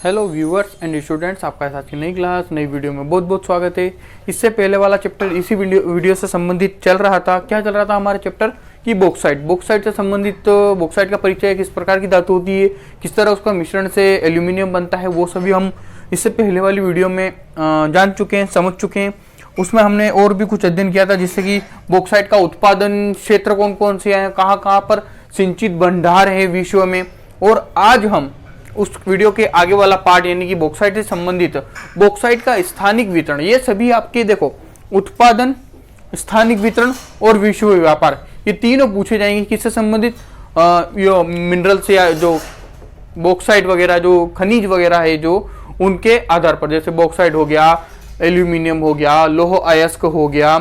Hello viewers and students, आपका साथ की नई क्लास नई वीडियो में बहुत बहुत स्वागत है। इससे पहले वाला चैप्टर इसी वीडियो से संबंधित चल रहा था। क्या चल रहा था हमारा चैप्टर कि बॉक्साइट से संबंधित, तो बॉक्साइट का परिचय, किस प्रकार की धातु होती है, किस तरह उसका मिश्रण से एल्यूमिनियम बनता है, वो सभी हम इससे पहले वाली वीडियो में जान चुके हैं, समझ चुके हैं। उसमें हमने और भी कुछ अध्ययन किया था, जिससे कि बॉक्साइट का उत्पादन क्षेत्र कौन कौन से हैं, कहाँ कहाँ पर सिंचित भंडार है विश्व में। और आज हम उस वीडियो के आगे वाला पार्ट यानी कि बॉक्साइट से संबंधित बॉक्साइट का स्थानिक वितरण, ये सभी आपके देखो उत्पादन, स्थानिक वितरण और विश्व व्यापार, ये तीनों पूछे जाएंगे। किससे संबंधित? मिनरल से, या जो बॉक्साइट वगैरह जो खनिज वगैरह है जो उनके आधार पर, जैसे बॉक्साइट हो गया, एल्यूमिनियम हो गया, लोह अयस्क हो गया,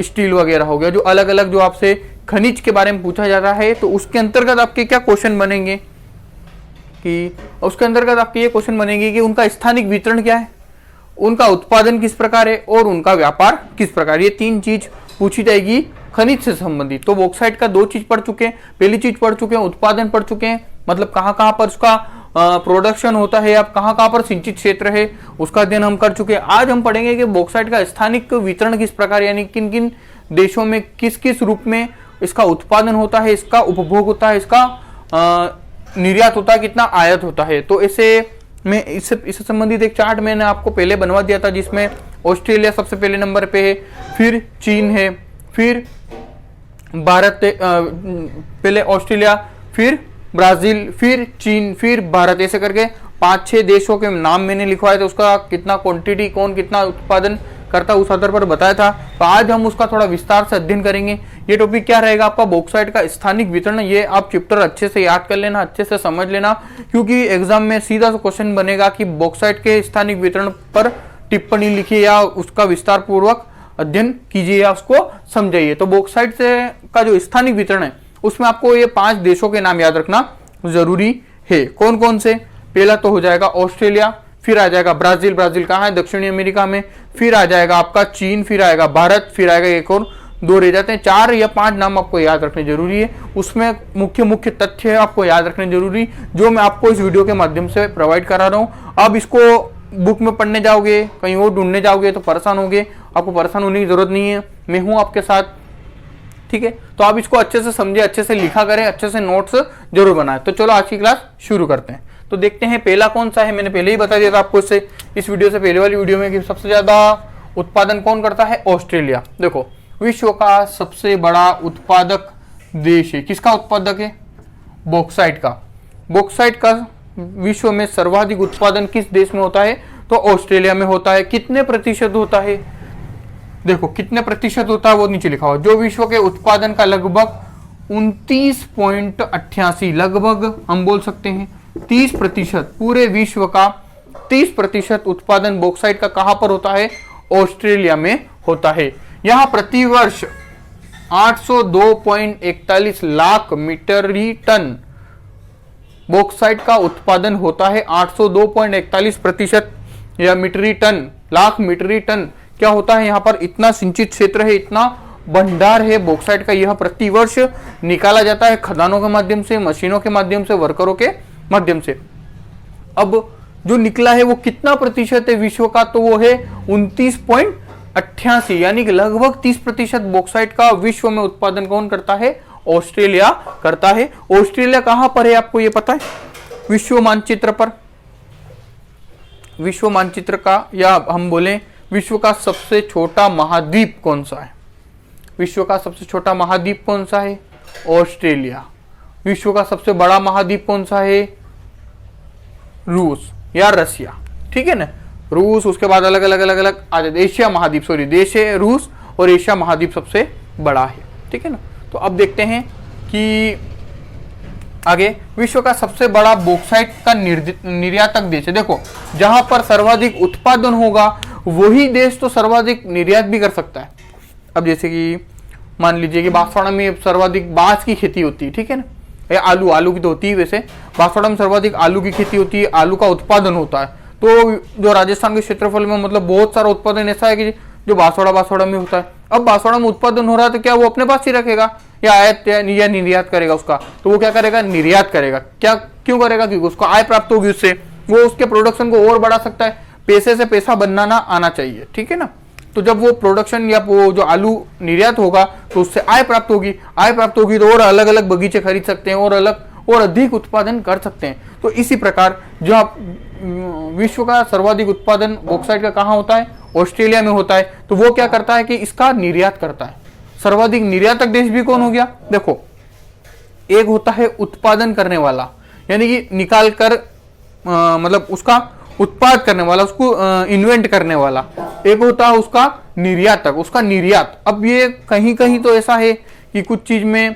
स्टील वगैरह हो गया, जो अलग अलग जो आपसे खनिज के बारे में पूछा जाता है, तो उसके अंतर्गत आपके क्या क्वेश्चन बनेंगे कि उसके अंतर्गत आपके ये क्वेश्चन बनेंगे कि उनका स्थानिक वितरण क्या है, उनका उत्पादन किस प्रकार है और उनका व्यापार किस प्रकार। ये तीन चीज पूछी जाएगी खनिज से संबंधित। तो बॉक्साइट का दो चीज पढ़ चुके हैं, पहली चीज पढ़ चुके हैं उत्पादन पढ़ चुके हैं, मतलब कहाँ कहाँ पर उसका प्रोडक्शन होता है, अब कहाँ कहाँ पर सिंचित क्षेत्र है, उसका अध्ययन हम कर चुके हैं। आज हम पढ़ेंगे कि बॉक्साइट का स्थानिक वितरण किस प्रकार, यानी किन किन देशों में किस किस रूप में इसका उत्पादन होता है, इसका उपभोग होता है, इसका निर्यात होता है, कितना आयात होता है। तो इससे संबंधित एक चार्ट मैंने आपको पहले बनवा दिया था, जिसमें ऑस्ट्रेलिया सबसे पहले नंबर पे है, फिर चीन है, फिर भारत, पहले ऑस्ट्रेलिया, फिर ब्राजील, फिर चीन, फिर भारत, ऐसे करके 5-6 देशों के नाम मैंने लिखवाए थे। उसका कितना क्वांटिटी, कौन कितना उत्पादन करता उस आधार पर बताया था। तो आज हम उसका थोड़ा विस्तार से अध्ययन करेंगे। ये टॉपिक क्या रहेगा आपका? बॉक्साइट का स्थानिक वितरण। ये आप चैप्टर अच्छे से याद कर लेना, अच्छे से समझ लेना, क्योंकि एग्जाम में सीधा सा क्वेश्चन बनेगा कि बॉक्साइट के स्थानिक वितरण पर टिप्पणी लिखिए या उसका विस्तार पूर्वक अध्ययन कीजिए या उसको समझाइए। तो बॉक्साइट से का जो स्थानिक वितरण है, उसमें आपको ये 5 देशों के नाम याद रखना जरूरी है। कौन कौन से? पहला तो हो जाएगा ऑस्ट्रेलिया, फिर आ जाएगा ब्राजील, ब्राजील कहाँ है? दक्षिणी अमेरिका में, फिर आ जाएगा आपका चीन, फिर आएगा भारत, फिर आएगा एक और 2 रह जाते हैं। 4 या 5 नाम आपको याद रखने जरूरी है। उसमें मुख्य मुख्य तथ्य आपको याद रखने जरूरी, जो मैं आपको इस वीडियो के माध्यम से प्रोवाइड करा रहा हूँ। अब इसको बुक में पढ़ने जाओगे, कहीं और ढूंढने जाओगे तो परेशान होगे। आपको परेशान होने की जरूरत नहीं है, मैं हूँ आपके साथ, ठीक है। तो आप इसको अच्छे से समझे, अच्छे से लिखा करें, अच्छे से नोट्स जरूर बनाए। तो चलो आज की क्लास शुरू करते हैं। तो देखते हैं पहला कौन सा है। मैंने पहले ही बता दिया था आपको इस वीडियो से पहले वाली वीडियो में कि सबसे ज्यादा उत्पादन कौन करता है? ऑस्ट्रेलिया। देखो, विश्व का सबसे बड़ा उत्पादक देश है। किसका उत्पादक है? बॉक्साइट का। बॉक्साइट का विश्व में सर्वाधिक उत्पादन किस देश में होता है? तो ऑस्ट्रेलिया में होता है। कितने प्रतिशत होता है? देखो कितने प्रतिशत होता है वो नीचे लिखा हुआ, जो विश्व के उत्पादन का लगभग 29.88, लगभग हम बोल सकते हैं 30%, पूरे विश्व का 30% उत्पादन बॉक्साइट का कहां पर होता है? ऑस्ट्रेलिया में होता है। यहां प्रतिवर्ष 802.41 लाख मीट्रिक टन बॉक्साइट का उत्पादन होता है। 802.41% या metric ton, lakh metric ton क्या होता है? यहाँ पर इतना सिंचित क्षेत्र है, इतना भंडार है बॉक्साइट का, यह प्रतिवर्ष निकाला जाता है खदानों के माध्यम से, मशीनों के माध्यम से, वर्करों के माध्यम से। अब जो निकला है वो कितना प्रतिशत है विश्व का? तो वो है 29.88, यानी कि लगभग 30% बॉक्साइट का विश्व में उत्पादन कौन करता है? ऑस्ट्रेलिया करता है। ऑस्ट्रेलिया कहां पर है आपको ये पता है? विश्व मानचित्र पर, विश्व मानचित्र का, या हम बोले विश्व का सबसे छोटा महाद्वीप कौन सा है? विश्व का सबसे छोटा महाद्वीप कौन सा है? ऑस्ट्रेलिया। विश्व का सबसे बड़ा महाद्वीप कौन सा है? रूस या रसिया, ठीक है ना। रूस, उसके बाद अलग अलग अलग अलग आ जाते। एशिया महाद्वीप, सॉरी, देश है रूस और एशिया महाद्वीप सबसे बड़ा है, ठीक है ना। तो अब देखते हैं कि आगे विश्व का सबसे बड़ा बॉक्साइट का निर्यातक देश है। देखो, जहां पर सर्वाधिक उत्पादन होगा वही देश तो सर्वाधिक निर्यात भी कर सकता है। अब जैसे कि मान लीजिए कि बांसवाड़ा में सर्वाधिक बांस की खेती होती है, ठीक है ना, या आलू की तो होती है, वैसे बांसवाड़ा में सर्वाधिक आलू की खेती होती है, आलू का उत्पादन होता है। तो जो राजस्थान के क्षेत्रफल में मतलब बहुत सारा उत्पादन ऐसा है कि जो बांसवाड़ा में होता है। अब बांसवाड़ा में उत्पादन हो रहा है तो क्या वो अपने पास ही रखेगा या आयात या निर्यात करेगा उसका? तो वो क्या करेगा? निर्यात करेगा। क्या, क्यों करेगा? क्योंकि उसको आय प्राप्त होगी उससे। वो उसके प्रोडक्शन को और बढ़ा सकता है। पैसे से पैसा बनाना आना चाहिए, ठीक है ना। तो जब वो प्रोडक्शन या वो जो आलू निर्यात होगा तो उससे आय प्राप्त होगी, आय प्राप्त होगी तो और अलग अलग बगीचे खरीद सकते हैं और अलग और अधिक उत्पादन कर सकते हैं। तो इसी प्रकार जो आप विश्व का सर्वाधिक उत्पादन बॉक्साइट का कहाँ होता है, ऑस्ट्रेलिया में होता है। तो वो क्या करता है कि इसका निर्यात करता है। सर्वाधिक निर्यातक देश भी कौन हो गया, देखो एक होता है उत्पादन करने वाला, यानी कि निकाल कर मतलब उसका उत्पाद करने वाला, उसको इन्वेंट करने वाला। एक होता है उसका निर्यातक, उसका निर्यात। अब ये कहीं कहीं तो ऐसा है कि कुछ चीज में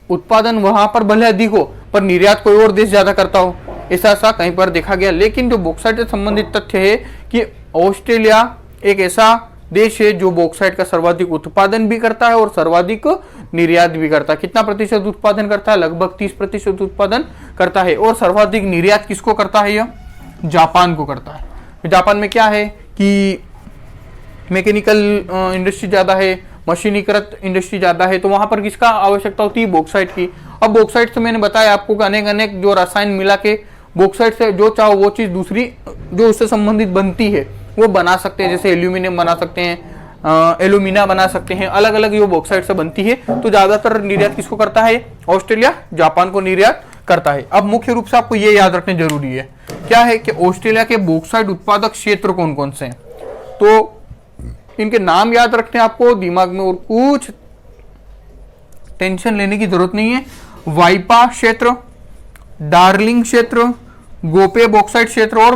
उत्पादन वहां पर भले अधिक हो पर निर्यात कोई और देश ज्यादा करता हो, ऐसा कहीं पर देखा गया। लेकिन जो बॉक्साइट से संबंधित तथ्य है कि ऑस्ट्रेलिया एक ऐसा देश है जो बॉक्साइट का सर्वाधिक उत्पादन भी करता है और सर्वाधिक निर्यात भी करता है। कितना प्रतिशत उत्पादन करता है, लगभग 30% उत्पादन करता है। और सर्वाधिक निर्यात किसको करता है, यह जापान को करता है। जापान में क्या है कि मैकेनिकल इंडस्ट्री ज्यादा है, मशीनीकृत इंडस्ट्री ज्यादा है, तो वहां पर किसका आवश्यकता होती है, बॉक्साइट की। अब बॉक्साइट से मैंने बताया आपको कि अनेक जो रसायन मिला के बॉक्साइट से जो चाहो वो चीज दूसरी जो उससे संबंधित बनती है वो बना सकते हैं। जैसे एल्यूमिनियम बना सकते हैं, एल्यूमिना बना सकते हैं, अलग अलग जो बॉक्साइट से बनती है। तो ज्यादातर निर्यात किसको करता है, ऑस्ट्रेलिया जापान को निर्यात करता है। अब मुख्य रूप से आपको ये याद रखने जरूरी है क्या है कि ऑस्ट्रेलिया के बॉक्साइट उत्पादक क्षेत्र कौन कौन से हैं। तो इनके नाम याद रखने आपको, दिमाग में और कुछ टेंशन लेने की जरूरत नहीं है। वाइपा क्षेत्र, डार्लिंग क्षेत्र, गोपे बॉक्साइट क्षेत्र और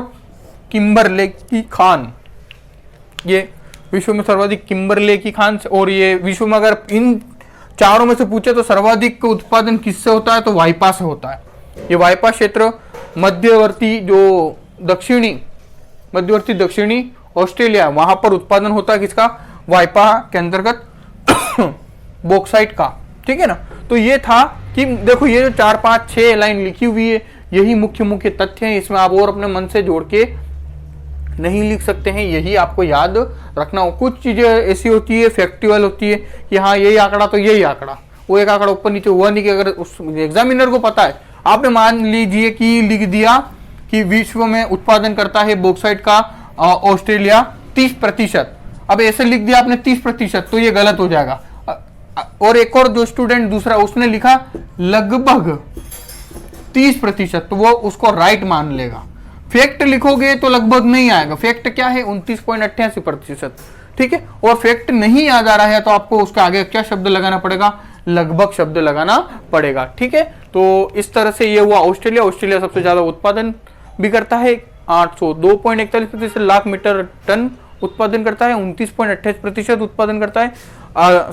किम्बरले की खान। ये विश्व में सर्वाधिक किम्बरले की खान। और ये विश्व में अगर इन चारों में से पूछे तो सर्वाधिक उत्पादन किससे होता है, तो वाइपा से होता है। ये वाइपा क्षेत्र मध्यवर्ती दक्षिणी ऑस्ट्रेलिया, वहां पर उत्पादन होता है किसका, वाइपा के अंतर्गत बॉक्साइट का, ठीक है ना। तो ये था कि देखो ये जो 4 5 6 लाइन लिखी हुई है यही मुख्य तथ्य हैं। इसमें आप और अपने मन से जोड़ के नहीं लिख सकते हैं, यही आपको याद रखना हो। कुछ चीजें ऐसी होती है फैक्चुअल होती है कि हाँ यही आंकड़ा तो यही आंकड़ा, वो एक आंकड़ा ऊपर नीचे हुआ नहीं कि अगर उस एग्जामिनर को पता है, आपने मान लीजिए कि लिख दिया कि विश्व में उत्पादन करता है बॉक्साइट का ऑस्ट्रेलिया 30%। अब ऐसे लिख दिया आपने 30%, तो ये गलत हो जाएगा। और एक और जो स्टूडेंट दूसरा उसने लिखा लगभग 30%, तो वो उसको राइट मान लेगा। फैक्ट लिखोगे तो लगभग नहीं आएगा, फैक्ट क्या है 29.88%, ठीक है। और फैक्ट नहीं याद आ रहा है तो आपको उसके आगे क्या शब्द लगाना पड़ेगा, लगभग शब्द लगाना पड़ेगा, ठीक है। तो इस तरह से ये हुआ ऑस्ट्रेलिया सबसे ज्यादा उत्पादन भी करता है, 802.41% लाख मीटर टन उत्पादन करता है, 29.28% उत्पादन करता है।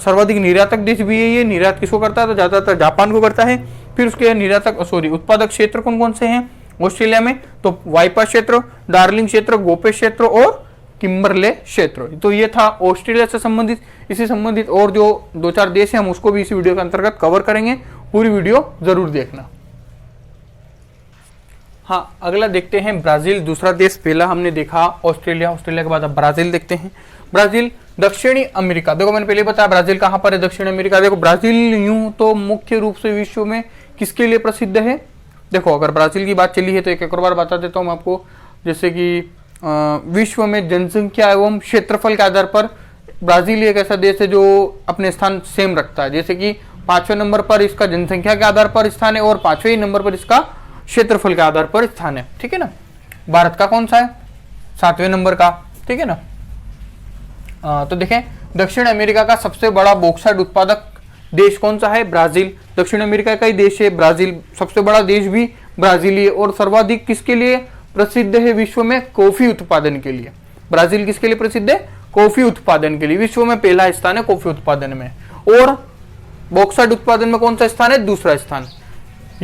सर्वाधिक निर्यातक देश भी है ये। निर्यात किसको करता है, तो ज्यादातर जापान को करता है। फिर उसके उत्पादक क्षेत्र कौन कौन से हैं ऑस्ट्रेलिया में, तो वाइपा क्षेत्र, डार्लिंग क्षेत्र, गोपे क्षेत्र और किम्बरले क्षेत्र। तो ये था ऑस्ट्रेलिया से संबंधित। इसी संबंधित और जो 2-4 देश हैं हम उसको भी इसी वीडियो के अंतर्गत कवर करेंगे, पूरी वीडियो जरूर देखना। हाँ, अगला देखते हैं ब्राजील, दूसरा देश। पहला हमने देखा ऑस्ट्रेलिया के बाद अब ब्राजील देखते हैं। ब्राजील दक्षिणी अमेरिका, देखो मैंने पहले बताया ब्राजील कहाँ पर है, दक्षिण अमेरिका। देखो ब्राजील यूं तो मुख्य रूप से विश्व में किसके लिए प्रसिद्ध है, देखो अगर ब्राजील की बात चली है तो एक और बार बता देता हूँ आपको। जैसे कि विश्व में जनसंख्या एवं क्षेत्रफल के आधार पर ब्राजील एक ऐसा देश है जो अपने स्थान सेम रखता है। जैसे कि 5वें नंबर पर इसका जनसंख्या के आधार पर स्थान है और 5वें नंबर पर इसका क्षेत्रफल के आधार पर स्थान है, ठीक है ना। भारत का कौन सा है, 7वें नंबर का, ठीक है ना। तो देखें दक्षिण अमेरिका का सबसे बड़ा बॉक्साइट उत्पादक देश कौन सा है, ब्राजील। दक्षिण अमेरिका का ही देश है ब्राजील, सबसे बड़ा देश भी ब्राजील है। और सर्वाधिक किसके लिए प्रसिद्ध है विश्व में, कॉफी उत्पादन के लिए। ब्राजील किसके लिए प्रसिद्ध है, कॉफी उत्पादन के लिए। विश्व में पहला स्थान है कॉफी उत्पादन में। और बॉक्साइट उत्पादन में कौन सा स्थान है, दूसरा स्थान।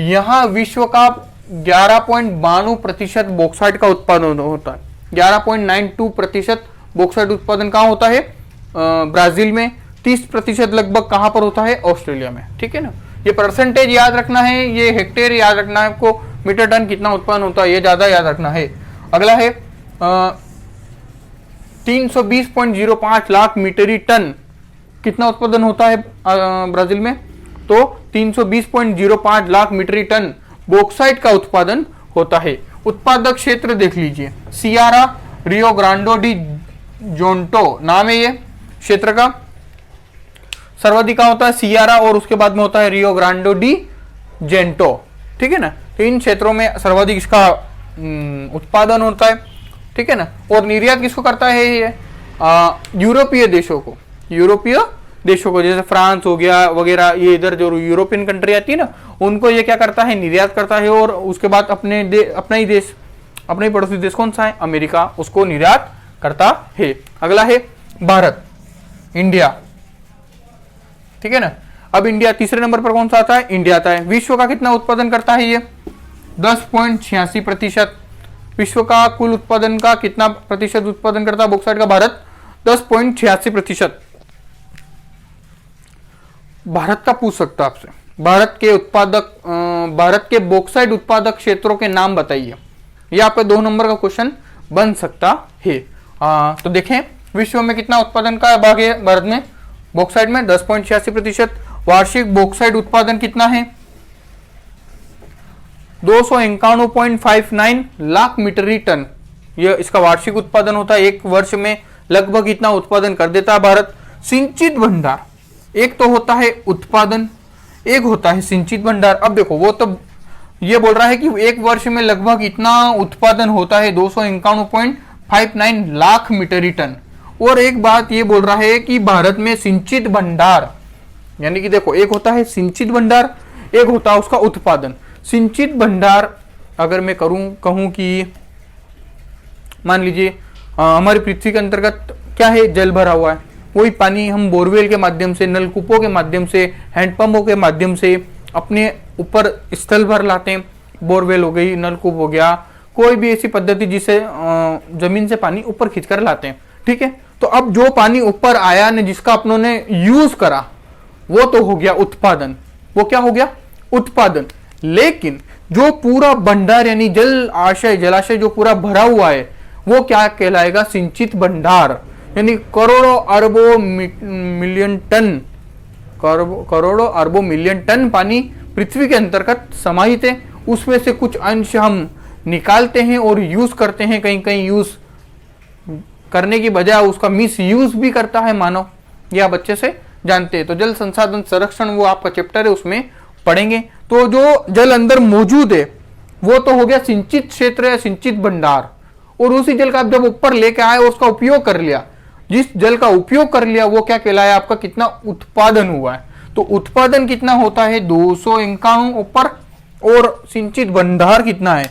यहां विश्व का 11.92% बॉक्साइट का उत्पादन होता है। 11.92% बॉक्साइट उत्पादन कहां होता है, ब्राजील में। 30% लगभग कहां पर होता है, ऑस्ट्रेलिया में, ठीक है ना। ये परसेंटेज याद रखना है, ये हेक्टेयर याद रखना है आपको, मीटर टन कितना उत्पादन होता है ये ज्यादा याद रखना है। अगला है 320.05 लाख मीट्रिक टन कितना उत्पादन होता है ब्राजील में, तो 320.05 लाख मीट्रिक टन बॉक्साइट का उत्पादन होता है। उत्पादक क्षेत्र देख लीजिए, सियारा, रियो ग्रांडो डी जोंटो नाम है ये क्षेत्र का। सर्वाधिक कहाँ होता है? सियारा, और उसके बाद में होता है रियो ग्रांडो डी जेंटो, ठीक है ना। तो इन क्षेत्रों में सर्वाधिक इसका उत्पादन होता है, ठीक है ना। और निर्यात किसको करता है ये? यूरोपीय देशों को, यूरोपीय देशों को, जैसे फ्रांस हो गया वगैरह, ये इधर जो यूरोपियन कंट्री आती है ना, उनको ये क्या करता है? निर्यात करता है। और उसके बाद अपना ही देश, अपने ही पड़ोसी देश कौन सा है? अमेरिका, उसको निर्यात करता है। अगला है भारत, इंडिया, ठीक है ना। अब इंडिया तीसरे नंबर पर कौन सा आता है? इंडिया आता है। विश्व का कितना उत्पादन करता है ये? 10.86%। विश्व का कुल उत्पादन का कितना प्रतिशत उत्पादन करता है बॉक्साइट का? भारत 10.86%। भारत का पूछ सकता आपसे, भारत के बॉक्साइट उत्पादक क्षेत्रों के नाम बताइए। ये आपका 2 नंबर का क्वेश्चन बन सकता है। तो देखें विश्व में कितना उत्पादन का भाग है भारत में बॉक्साइट में? 10.86%। वार्षिक बॉक्साइट उत्पादन कितना है? 251.59 लाख मीट्रिक टन, यह इसका वार्षिक उत्पादन होता है। एक वर्ष में लगभग इतना उत्पादन कर देता है भारत। सिंचित भंडार, एक तो होता है उत्पादन, एक होता है सिंचित भंडार। अब देखो वो तो ये बोल रहा है कि एक वर्ष में लगभग इतना उत्पादन होता है 251.59 लाख मीट्रिक टन। और एक बात ये बोल रहा है कि भारत में सिंचित भंडार, यानी कि देखो एक होता है सिंचित भंडार, एक होता है उसका उत्पादन। सिंचित भंडार अगर मैं कहूं कि मान लीजिए हमारी पृथ्वी के अंतर्गत क्या है? जल भरा हुआ है, वही पानी हम बोरवेल के माध्यम से, नलकूपों के माध्यम से, हैंडपंपों के माध्यम से अपने ऊपर स्थल भर लाते हैं। बोरवेल हो गई, नलकूप हो गया, कोई भी ऐसी पद्धति जिसे जमीन से पानी ऊपर खींचकर लाते हैं, ठीक है। तो अब जो पानी ऊपर आया ने, जिसका अपनों ने यूज करा, वो तो हो गया उत्पादन। वो क्या हो गया? उत्पादन। लेकिन जो पूरा भंडार यानी जलाशय जो पूरा भरा हुआ है, वो क्या कहलाएगा? सिंचित भंडार। यानी करोड़ों अरबों मिलियन टन पानी पृथ्वी के अंतर्गत समाहित है। उसमें से कुछ अंश हम निकालते हैं और यूज करते हैं, कहीं कहीं यूज करने की बजाय उसका मिस यूज भी करता है मानव, यह आप अच्छे से जानते हैं। तो जल संसाधन संरक्षण वो आपका चैप्टर है, उसमें पढ़ेंगे। तो जो जल अंदर मौजूद है वो तो हो गया सिंचित क्षेत्र या सिंचित भंडार। और उसी जल का आप जब ऊपर लेके आए और उसका उपयोग कर लिया, जिस जल का उपयोग कर लिया, वो क्या कहलाया? आपका कितना उत्पादन हुआ है। तो उत्पादन कितना होता है? 251 ऊपर, और सिंचित भंडार कितना है?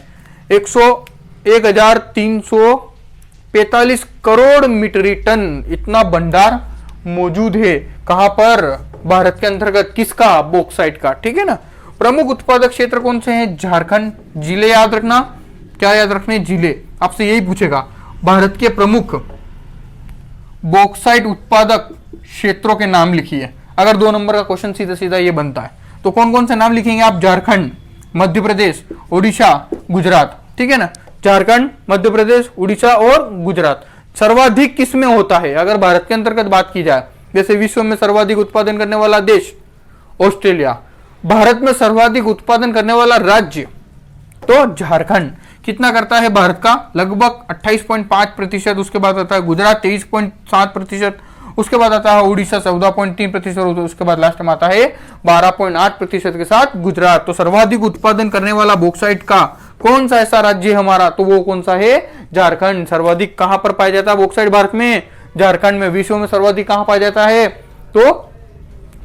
1,345 करोड़ मीट्रिक टन इतना भंडार मौजूद है। कहां पर? भारत के अंतर्गत। किसका? बॉक्साइट का, ठीक है ना। प्रमुख उत्पादक क्षेत्र कौन से हैं? झारखंड। जिले याद रखना, क्या याद रखने? जिले। आपसे यही पूछेगा, भारत के प्रमुख बॉक्साइट उत्पादक क्षेत्रों के नाम लिखिए। अगर 2 नंबर का क्वेश्चन सीधा सीधा ये बनता है तो कौन कौन से नाम लिखेंगे आप? झारखंड, मध्य प्रदेश, उड़ीसा, गुजरात, ठीक है ना। झारखंड, मध्य प्रदेश, उड़ीसा और गुजरात। सर्वाधिक किस में होता है? अगर भारत के अंतर्गत बात की जाए, जैसे विश्व में सर्वाधिक उत्पादन करने वाला देश ऑस्ट्रेलिया, भारत में सर्वाधिक उत्पादन करने वाला राज्य तो झारखंड। कितना करता है भारत का? लगभग 28.5%। उसके बाद आता है गुजरात 23.7%। उसके बाद आता है उड़ीसा 14.3%। उसके बाद लास्ट में आता है 12.8% के साथ गुजरात। तो सर्वाधिक उत्पादन करने वाला बॉक्साइट का कौन सा ऐसा राज्य है हमारा? तो वो कौन सा है? झारखंड। सर्वाधिक कहां पर पाया जाता है बॉक्साइट भारत में? झारखंड में। विश्व में सर्वाधिक कहां पाया जाता है? तो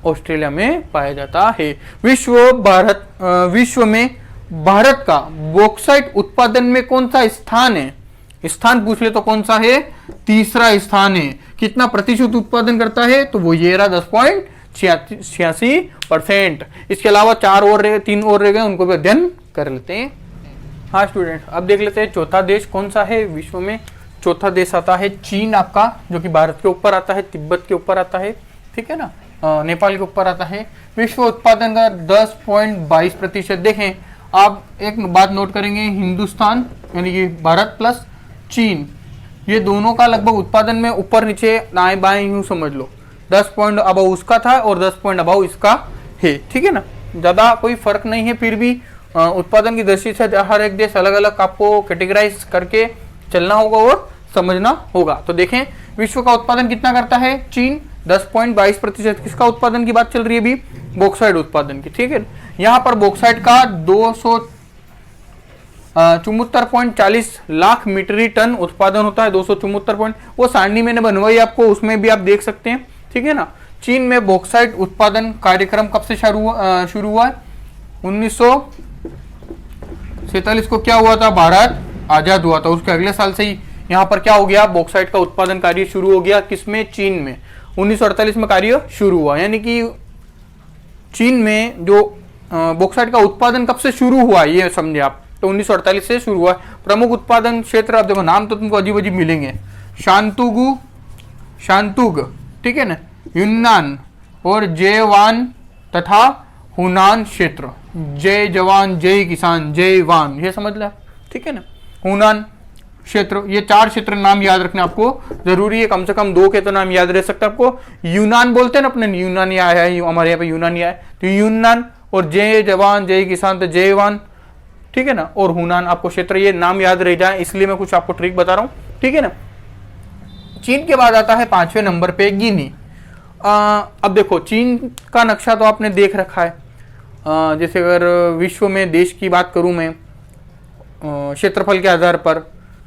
ऑस्ट्रेलिया में पाया जाता है। विश्व में भारत का बॉक्साइट उत्पादन में कौन सा स्थान है? स्थान पूछ ले तो कौन सा है? तीसरा स्थान है। कितना प्रतिशत उत्पादन करता है? तो वो ये रहा 10.86%। इसके अलावा 3 और रह गए, उनको भी अध्ययन कर लेते हैं। हाँ स्टूडेंट, अब देख लेते हैं चौथा देश कौन सा है विश्व में। चौथा देश आता है चीन आपका, जो कि भारत के ऊपर आता है, तिब्बत के ऊपर आता है, ठीक है ना, नेपाल के ऊपर आता है। विश्व उत्पादन का 10.22%। देखें आप एक बात नोट करेंगे, हिंदुस्तान यानी कि भारत प्लस चीन, ये दोनों का लगभग उत्पादन में ऊपर नीचे दाएं बाएं यूं समझ लो, 10 पॉइंट अबव उसका था और 10 पॉइंट अबव इसका है, ठीक है ना। ज़्यादा कोई फर्क नहीं है, फिर भी उत्पादन की दृष्टि से हर एक देश अलग अलग आपको कैटेगराइज करके चलना होगा और समझना होगा। तो देखें विश्व का उत्पादन कितना करता है, चीन 10.22%। किसका उत्पादन की बात चल रही है अभी, बॉक्साइट उत्पादन की, ठीक है। यहाँ पर बॉक्साइट का 274.40 लाख मीट्रिक टन उत्पादन होता है। 274 वो सारणी मैंने बनवाई आपको, उसमें भी आप देख सकते हैं, ठीक है ना। चीन में बॉक्साइट उत्पादन कार्यक्रम कब से शुरू हुआ है, 1947 को क्या हुआ था, भारत आजाद हुआ था, उसके अगले साल से ही यहाँ पर क्या हो गया, बॉक्साइट का उत्पादन कार्य शुरू हो गया। किसमें, चीन में 1948 में कार्य शुरू हुआ। यानी कि चीन में जो बॉक्साइट का उत्पादन कब से शुरू हुआ ये समझे आप, तो 1948 से शुरू हुआ। प्रमुख उत्पादन क्षेत्र आप देखो, नाम तो तुमको अजीब अजीब मिलेंगे, शांतुग, ठीक है ना, यूनान और जेवान तथा हुनान क्षेत्र। जय जवान जय किसान जय वान, ये समझ लो, ठीक है ना। हुनान क्षेत्र, ये 4 क्षेत्र नाम याद रखना आपको जरूरी है, कम से कम 2 के तो नाम याद रह सकते हैं आपको। यूनान बोलते हैं ना अपने, यूनानी आया है हमारे यहाँ पे, यूनानी आया है, तो यूनान और जय जवान जय किसान तो जयवान, ठीक है ना, और हुनान आपको क्षेत्र, ये नाम याद रह जाए इसलिए मैं कुछ आपको ट्रिक बता रहा हूँ, ठीक है ना। चीन के बाद आता है 5वें नंबर पे गिनी। अब देखो चीन का नक्शा तो आपने देख रखा है। जैसे अगर विश्व में देश की बात करूं मैं क्षेत्रफल के आधार पर,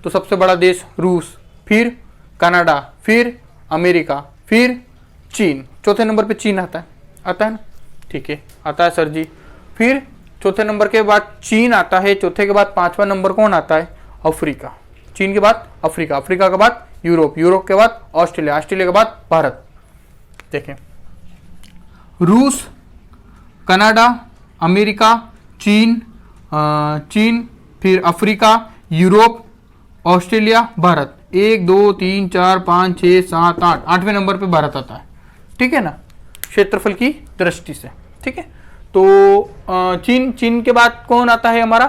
तो सबसे बड़ा देश रूस, फिर कनाडा, फिर अमेरिका, फिर चीन। चौथे नंबर पे चीन आता है ना, ठीक है, आता है सर जी। फिर चौथे नंबर के बाद चीन आता है, चौथे के बाद 5वां नंबर कौन आता है, अफ्रीका। चीन के बाद अफ्रीका, अफ्रीका के बाद यूरोप, यूरोप के बाद ऑस्ट्रेलिया, ऑस्ट्रेलिया के बाद भारत। देखें रूस, कनाडा, अमेरिका, चीन, फिर अफ्रीका, यूरोप, ऑस्ट्रेलिया, भारत। 1 2 3 4 5 6 7 8, 8वें नंबर पे भारत आता है, ठीक है ना, क्षेत्रफल की दृष्टि से, ठीक है। तो चीन के बाद कौन आता है हमारा,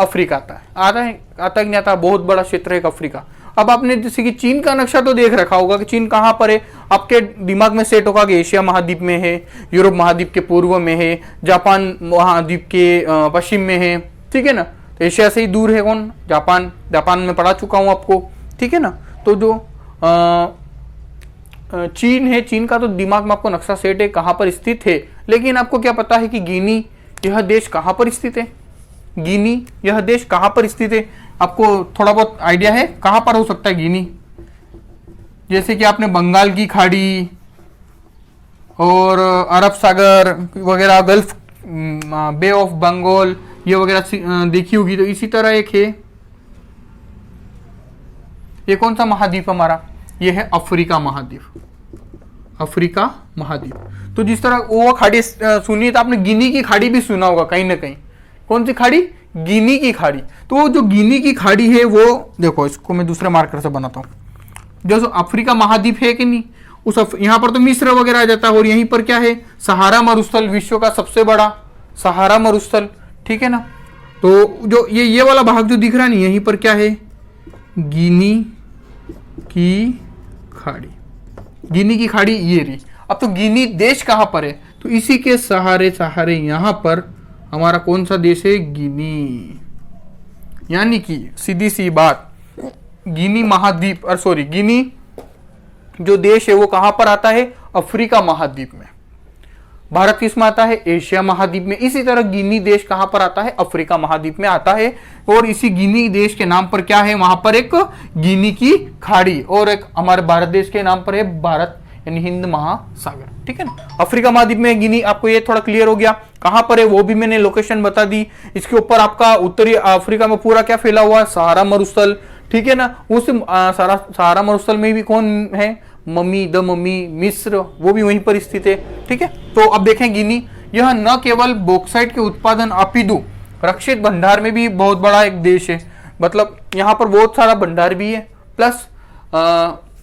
अफ्रीका आता है कि नहीं आता, बहुत बड़ा क्षेत्र है अफ्रीका। अब आपने जैसे कि चीन का नक्शा तो देख रखा होगा कि चीन कहाँ पर है, आपके दिमाग में सेट होगा कि एशिया महाद्वीप में है, यूरोप महाद्वीप के पूर्व में है, जापान महाद्वीप के पश्चिम में है, ठीक है ना। तो एशिया से ही दूर है कौन, जापान, जापान में पढ़ा चुका हूँ आपको, ठीक है ना। तो जो चीन है, चीन का तो दिमाग में आपको नक्शा सेट है कहाँ पर स्थित है, लेकिन आपको क्या पता है कि गिनी यह देश कहाँ पर स्थित है, गिनी यह देश कहाँ पर स्थित है, आपको थोड़ा बहुत आइडिया है कहाँ पर हो सकता है गिनी। जैसे कि आपने बंगाल की खाड़ी और अरब सागर वगैरह, गल्फ, बे ऑफ बंगाल ये वगैरह देखी होगी, तो इसी तरह एक है, ये कौन सा महाद्वीप हमारा, ये है अफ्रीका महाद्वीप, अफ्रीका महाद्वीप। तो जिस तरह वो खाड़ी सुनी, तो आपने गिनी की खाड़ी भी सुना होगा कहीं ना कहीं। कौन सी खाड़ी, गिनी की खाड़ी। तो जो गिनी की खाड़ी है वो देखो, इसको मैं दूसरे मार्कर से बनाता हूँ। जो अफ्रीका महाद्वीप है कि नहीं, उस यहाँ पर तो मिस्र वगैरह आ जाता है, और यहीं पर क्या है, सहारा मरुस्थल, विश्व का सबसे बड़ा सहारा मरुस्थल, ठीक है ना। तो जो ये वाला भाग जो दिख रहा है ना, यहीं पर क्या है, गिनी की खाड़ी, गिनी की खाड़ी ये रही। अब तो गिनी देश कहाँ पर है, तो इसी के सहारे सहारे यहाँ पर हमारा कौन सा देश है, गिनी। यानी कि सीधी सी बात, गिनी महाद्वीप और सॉरी गिनी जो देश है वो कहां पर आता है, अफ्रीका महाद्वीप में। भारत किसमें आता है, एशिया महाद्वीप में। इसी तरह गिनी देश कहां पर आता है, अफ्रीका महाद्वीप में आता है। और इसी गिनी देश के नाम पर क्या है, वहां पर एक गिनी की खाड़ी, और एक हमारे भारत देश के नाम पर है भारत, यानी हिंद महासागर, ठीक है ना। अफ्रीका महाद्वीप में गिनी, आपको ये थोड़ा क्लियर हो गया कहां पर है, वो भी मैंने लोकेशन बता दी। इसके ऊपर आपका उत्तरी अफ्रीका में पूरा क्या फैला हुआ, सहारा मरुस्थल, ठीक है ना। उस सहारा मरुस्थल में भी कौन है, मम्मी मिस्र, वो भी वहीं पर स्थित है, ठीक है। तो अब देखें गिनी, यह न केवल बॉक्साइट के उत्पादन अपितु रक्षित भंडार में भी बहुत बड़ा एक देश है। मतलब यहाँ पर बहुत सारा भंडार भी है, प्लस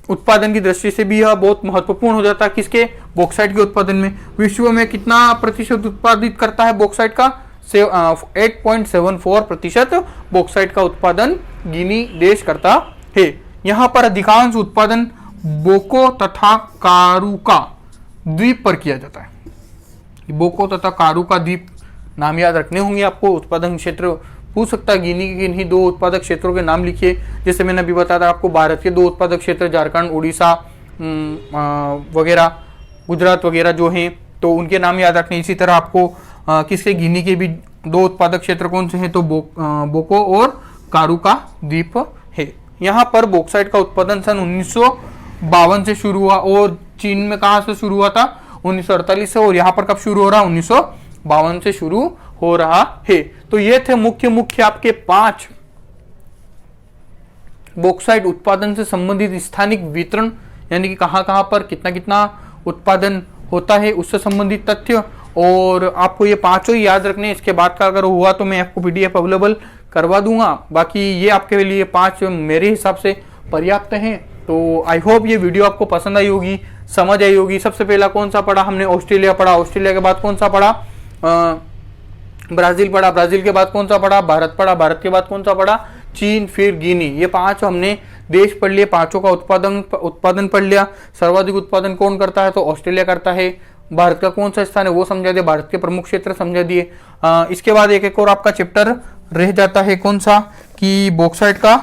उत्पादन की दृष्टि से भी यह बहुत महत्वपूर्ण हो जाता है। किसके, बॉक्साइट के उत्पादन में। विश्व में कितना प्रतिशत उत्पादित करता है बॉक्साइट का, 8.74% बॉक्साइट का उत्पादन गिनी देश करता है। यहाँ पर अधिकांश उत्पादन बोको तथा कारुका द्वीप पर किया जाता है। बोको तथा कारू का द्वीप नाम याद रखने होंगे आपको। उत्पादन क्षेत्र पूछ सकता है, गिनी के किन्हीं 2 उत्पादक क्षेत्रों के नाम लिखिए। जैसे मैंने अभी बताया था आपको, भारत के 2 उत्पादक क्षेत्र झारखंड, उड़ीसा वगैरह, गुजरात वगैरह जो हैं, तो उनके नाम याद रखने। इसी तरह आपको किसके, गिनी के भी 2 उत्पादक क्षेत्र कौन से हैं, तो बोको और कारू का द्वीप है। यहाँ पर बॉक्साइट का उत्पादन सन 1952 से शुरू हुआ, और चीन में कहाँ से शुरू हुआ था, 1948 से, और यहाँ पर कब शुरू हो रहा, 1952 से शुरू हो रहा है। तो ये थे मुख्य आपके 5 बॉक्साइट उत्पादन से संबंधित स्थानिक वितरण, यानी कि कहां पर कितना कितना उत्पादन होता है उससे संबंधित तथ्य, और आपको ये 5 ही याद रखने। इसके बाद का अगर हुआ तो मैं आपको पीडीएफ अवेलेबल करवा दूंगा। बाकी ये आपके लिए 5 मेरे हिसाब से पर्याप्त हैं। तो आई होप ये वीडियो आपको पसंद आई होगी, समझ आई होगी। सबसे पहला कौन सा पढ़ा हमने, ऑस्ट्रेलिया पढ़ा। ऑस्ट्रेलिया के बाद कौन सा पढ़ा, ब्राजील पढ़ा। ब्राजील के बाद कौन सा पढ़ा, भारत पढ़ा। भारत के बाद कौन सा पढ़ा, चीन, फिर गिनी। ये 5 हमने देश पढ़ लिए, 5 का उत्पादन पढ़ लिया। सर्वाधिक उत्पादन कौन करता है, तो ऑस्ट्रेलिया करता है। भारत का कौन सा स्थान है वो समझा दिया, भारत के प्रमुख क्षेत्र समझा दिए। इसके बाद एक और आपका चैप्टर रह जाता है, कौन सा, कि बॉक्साइट का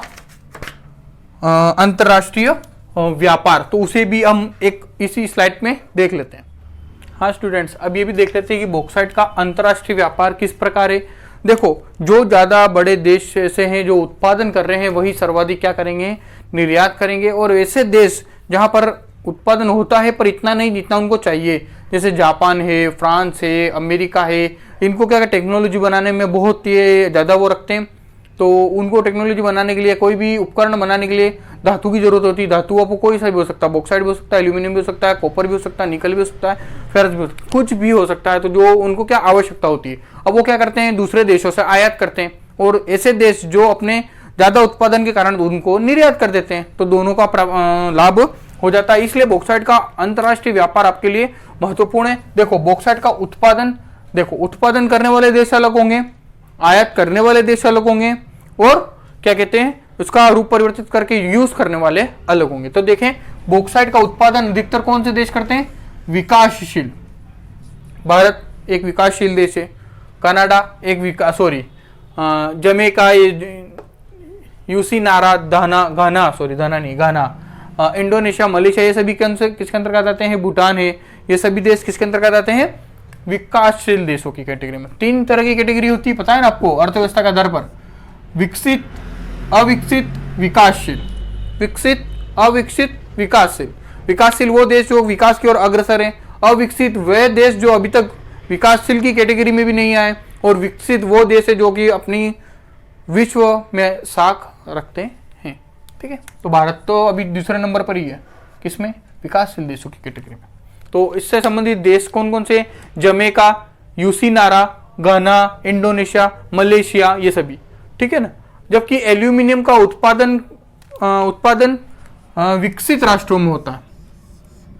अंतरराष्ट्रीय व्यापार। तो उसे भी हम एक इसी स्लाइड में देख लेते हैं। हाँ स्टूडेंट्स, अब ये भी देख लेते हैं कि बॉक्साइट का अंतरराष्ट्रीय व्यापार किस प्रकार है। देखो, जो ज्यादा बड़े देश से हैं जो उत्पादन कर रहे हैं, वही सर्वाधिक क्या करेंगे, निर्यात करेंगे। और ऐसे देश जहां पर उत्पादन होता है पर इतना नहीं जितना उनको चाहिए, जैसे जापान है, फ्रांस है, अमेरिका है, इनको क्या टेक्नोलॉजी बनाने में बहुत ये ज़्यादा वो रखते हैं। तो उनको टेक्नोलॉजी बनाने के लिए, कोई भी उपकरण बनाने के लिए धातु की जरूरत होती है। धातु आपको कोई सा भी हो सकता है, बॉक्साइट भी हो सकता है, एल्यूमिनियम भी हो सकता है, कॉपर भी हो सकता है, निकल भी हो सकता है, फेरस भी हो सकता है, कुछ भी हो सकता है। तो जो उनको क्या आवश्यकता होती है, अब वो क्या करते हैं, दूसरे देशों से आयात करते हैं, और ऐसे देश जो अपने ज़्यादा उत्पादन के कारण उनको निर्यात कर देते हैं। तो दोनों का लाभ हो जाता है। इसलिए बॉक्साइट का अंतरराष्ट्रीय व्यापार आपके लिए महत्वपूर्ण है। देखो, बॉक्साइट का उत्पादन, देखो उत्पादन करने वाले देश अलग होंगे, आयात करने वाले देश अलग होंगे, और क्या कहते हैं, उसका रूप परिवर्तित करके यूज करने वाले अलग होंगे। तो देखें, बॉक्साइट का उत्पादन अधिकतर कौन से देश करते हैं, विकासशील। भारत एक विकासशील देश है, कनाडा एक जमैका, यूसी नारा, घाना, इंडोनेशिया, मलेशिया, ये सभी किसके अंतर्गत आते हैं, भूटान है, ये सभी देश किसके अंतर्गत आते हैं, विकासशील देशों की कैटेगरी में। 3 तरह की कैटेगरी होती है, पता है ना आपको, अर्थव्यवस्था का दर पर, विकसित, अविकसित, विकासशील। विकसित, अविकसित, विकासशील। विकासशील वो देश जो विकास की ओर अग्रसर है, अविकसित वे देश जो अभी तक विकासशील की कैटेगरी में भी नहीं आए, और विकसित वो देश है जो कि अपनी विश्व में साख रखते हैं। ठीक है, तो भारत तो अभी दूसरे नंबर पर ही है, किसमें, विकासशील देशों की कैटेगरी में। तो इससे संबंधित देश कौन कौन से, जमैका, यूसी नारा, घाना, इंडोनेशिया, मलेशिया, ये सभी। ठीक है ना। जबकि एल्यूमिनियम का उत्पादन विकसित राष्ट्रों में होता है।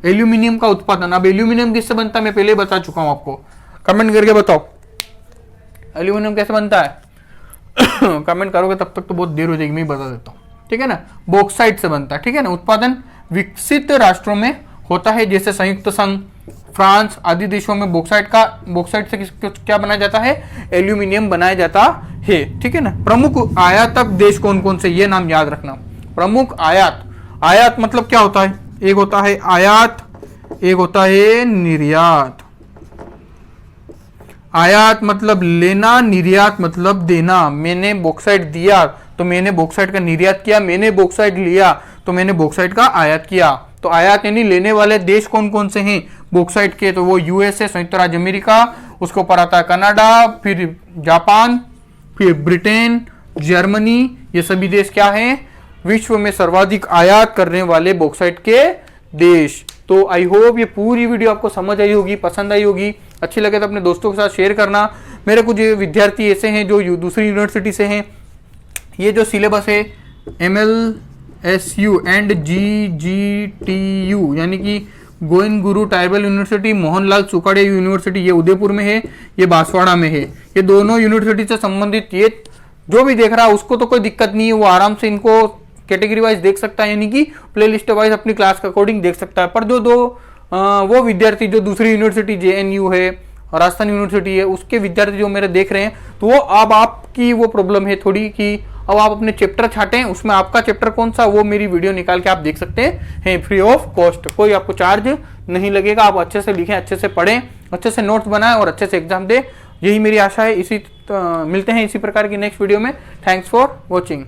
एल्यूमिनियम का उत्पादन, अब एल्यूमिनियम किससे बनता है मैं पहले बता चुका हूं आपको, कमेंट करके बताओ एल्यूमिनियम कैसे बनता है। कमेंट करोगे तब तक तो बहुत देर हो जाएगी, मैं बता देता हूँ। ठीक है ना, बॉक्साइट से बनता है। ठीक है ना, उत्पादन विकसित राष्ट्रों में होता है, जैसे संयुक्त संघ, फ्रांस आदि देशों में बॉक्साइट से क्या बनाया जाता है, एल्यूमिनियम बनाया जाता है। ठीक है ना। प्रमुख आयातक देश कौन कौन से, ये नाम याद रखना। प्रमुख आयात मतलब क्या होता है, एक होता है आयात, एक होता है निर्यात। आयात मतलब लेना, निर्यात मतलब देना। मैंने बॉक्साइट दिया तो मैंने बॉक्साइट का निर्यात किया, मैंने बॉक्साइट लिया तो मैंने बॉक्साइट का आयात किया। तो आयात यानी लेने वाले देश कौन कौन से हैं बॉक्साइट के, तो वो यूएसए, संयुक्त राज्य अमेरिका, उसके ऊपर आता है कनाडा, फिर जापान, फिर ब्रिटेन, जर्मनी, ये सभी देश क्या हैं, विश्व में सर्वाधिक आयात करने वाले बॉक्साइट के देश। तो आई होप ये पूरी वीडियो आपको समझ आई होगी, पसंद आई होगी। अच्छी लगे तो अपने दोस्तों के साथ शेयर करना। मेरे कुछ विद्यार्थी ऐसे हैं जो दूसरी यूनिवर्सिटी से हैं। ये जो सिलेबस है MLSU एंड GGTU यानी कि Govind Guru tribal university, Mohanlal सुखाड़े university, ये उदयपुर में है, ये बांसवाड़ा में है। ये दोनों यूनिवर्सिटी से संबंधित ये जो भी देख रहा है उसको तो कोई दिक्कत नहीं है, वो आराम से इनको कैटेगरी वाइज देख सकता है, यानी कि प्ले लिस्ट वाइज अपनी क्लास के अकॉर्डिंग देख सकता है। पर जो वो विद्यार्थी जो दूसरी यूनिवर्सिटी JNU है, राजस्थान यूनिवर्सिटी है, उसके विद्यार्थी जो मेरे देख रहे हैं, तो वो अब आपकी वो प्रॉब्लम है थोड़ी कि अब आप अपने चैप्टर छाटें, उसमें आपका चैप्टर कौन सा, वो मेरी वीडियो निकाल के आप देख सकते हैं फ्री ऑफ कॉस्ट, कोई आपको चार्ज नहीं लगेगा। आप अच्छे से लिखें, अच्छे से पढ़ें, अच्छे से नोट्स बनाएं और अच्छे से एग्जाम दें, यही मेरी आशा है। मिलते हैं इसी प्रकार की नेक्स्ट वीडियो में। Thanks for watching.